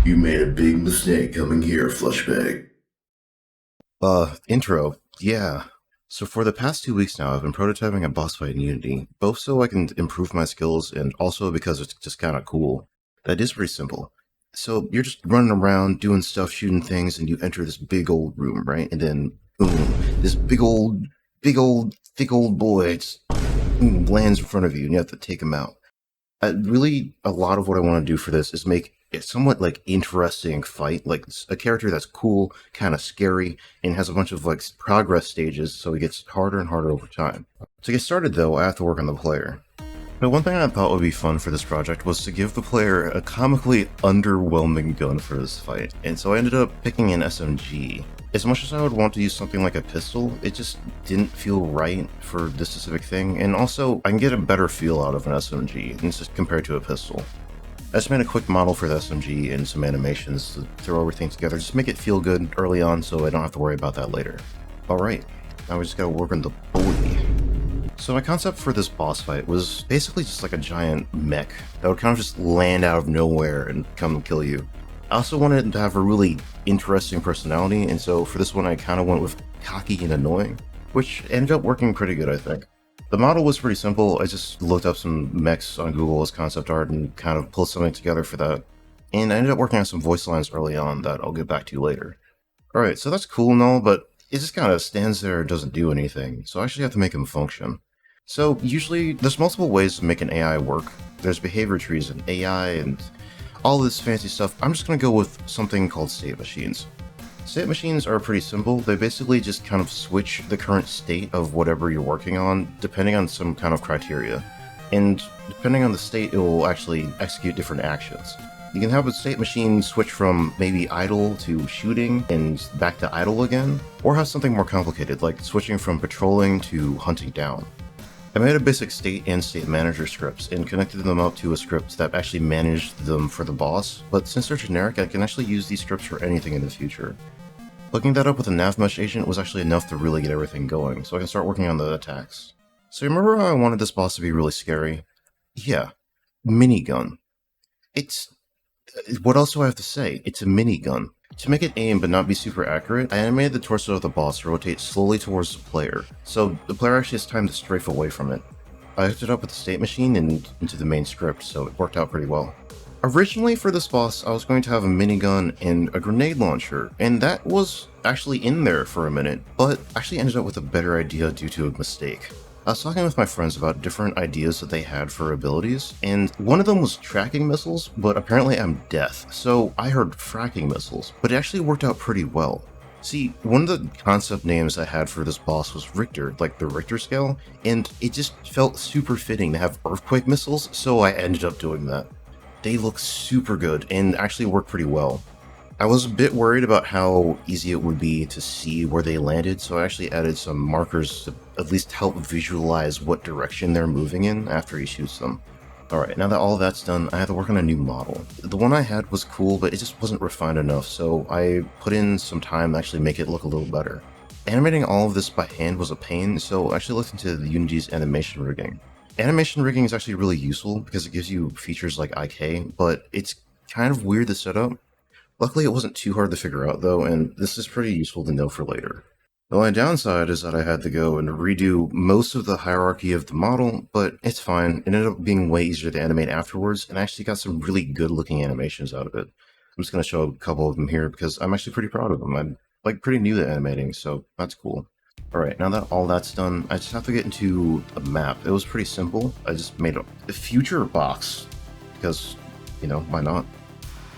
You made a big mistake coming here, Fleshbag. Intro. Yeah. So for the past 2 weeks now, I've been prototyping a boss fight in Unity, both so I can improve my skills and also because it's just kind of cool. That is pretty simple. So you're just running around, doing stuff, shooting things, and you enter this big old room, right? And then, boom, this thick old boy just, lands in front of you, and you have to take him out. Really, a lot of what I want to do for this is make it somewhat like interesting fight, like a character that's cool, kind of scary, and has a bunch of like progress stages, so it gets harder and harder over time. To get started though, I have to work on the player. But one thing I thought would be fun for this project was to give the player a comically underwhelming gun for this fight, and so I ended up picking an SMG. As much as I would want to use something like a pistol, it just didn't feel right for this specific thing, and also I can get a better feel out of an SMG compared to a pistol. I just made a quick model for the SMG and some animations to throw everything together, just make it feel good early on so I don't have to worry about that later. Alright, now we just gotta work on the bully. So my concept for this boss fight was basically just like a giant mech that would kind of just land out of nowhere and come and kill you. I also wanted him to have a really interesting personality, and so for this one I kind of went with cocky and annoying, which ended up working pretty good, I think. The model was pretty simple. I just looked up some mechs on Google as concept art and kind of pulled something together for that. And I ended up working on some voice lines early on that I'll get back to later. Alright, so that's cool and all, but it just kind of stands there and doesn't do anything, so I actually have to make him function. So usually there's multiple ways to make an AI work. There's behavior trees and AI and all this fancy stuff. I'm just going to go with something called state machines. State machines are pretty simple. They basically just kind of switch the current state of whatever you're working on depending on some kind of criteria. And depending on the state, it will actually execute different actions. You can have a state machine switch from maybe idle to shooting and back to idle again, or have something more complicated like switching from patrolling to hunting down. I made a basic state and state manager scripts and connected them up to a script that actually managed them for the boss, but since they're generic, I can actually use these scripts for anything in the future. Hooking that up with a navmesh agent was actually enough to really get everything going, so I can start working on the attacks. So remember how I wanted this boss to be really scary? Yeah, minigun. What else do I have to say? It's a minigun. To make it aim but not be super accurate, I animated the torso of the boss to rotate slowly towards the player, so the player actually has time to strafe away from it. I hooked it up with the state machine and into the main script, so it worked out pretty well. Originally for this boss, I was going to have a minigun and a grenade launcher, and that was actually in there for a minute, but actually ended up with a better idea due to a mistake. I was talking with my friends about different ideas that they had for abilities, and one of them was tracking missiles, but apparently I'm deaf, so I heard fracking missiles, but it actually worked out pretty well. See, one of the concept names I had for this boss was Richter, like the Richter scale, and it just felt super fitting to have earthquake missiles, so I ended up doing that. They look super good and actually work pretty well. I was a bit worried about how easy it would be to see where they landed, so I actually added some markers to at least help visualize what direction they're moving in after he shoots them. Alright, now that all that's done, I have to work on a new model. The one I had was cool, but it just wasn't refined enough, so I put in some time to actually make it look a little better. Animating all of this by hand was a pain, so I actually looked into the Unity's animation rigging. Animation rigging is actually really useful because it gives you features like IK, but it's kind of weird to set up. Luckily it wasn't too hard to figure out though, and this is pretty useful to know for later. The only downside is that I had to go and redo most of the hierarchy of the model, but it's fine. It ended up being way easier to animate afterwards, and I actually got some really good looking animations out of it. I'm just going to show a couple of them here because I'm actually pretty proud of them. I'm like pretty new to animating, so that's cool. Alright, now that all that's done, I just have to get into the map. It was pretty simple. I just made a future box, because, you know, why not?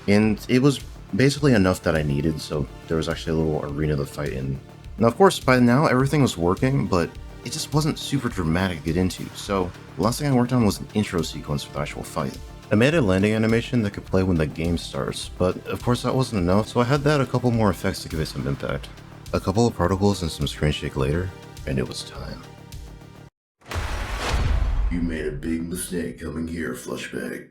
And it was basically enough that I needed, so there was actually a little arena to fight in. Now, of course, by now everything was working, but it just wasn't super dramatic to get into, so the last thing I worked on was an intro sequence for the actual fight. I made a landing animation that could play when the game starts, but of course that wasn't enough, so I had to add a couple more effects to give it some impact. A couple of particles and some screen shake later, and it was time. You made a big mistake coming here, Fleshbag.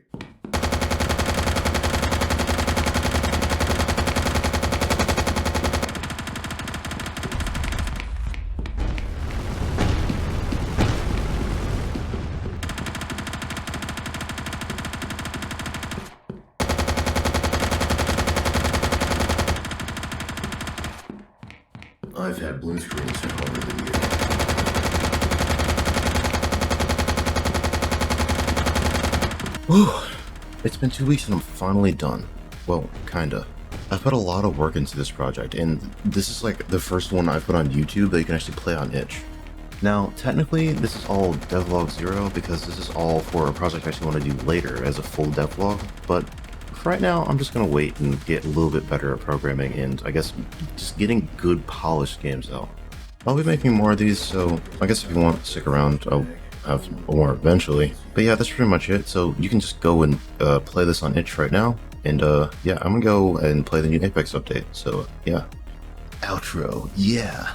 I've had blue screens for longer than you. Whew. It's been 2 weeks and I'm finally done. Well, kinda. I've put a lot of work into this project, and this is like the first one I've put on YouTube that you can actually play on itch. Now, technically, this is all Devlog 0 because this is all for a project I actually want to do later as a full devlog, but for right now, I'm just going to wait and get a little bit better at programming and I guess just getting good polished games out. I'll be making more of these, so I guess if you want to stick around, I'll have more eventually. But yeah, that's pretty much it, so you can just go and play this on itch right now, and yeah, I'm going to go and play the new Apex update, so yeah. Outro, yeah.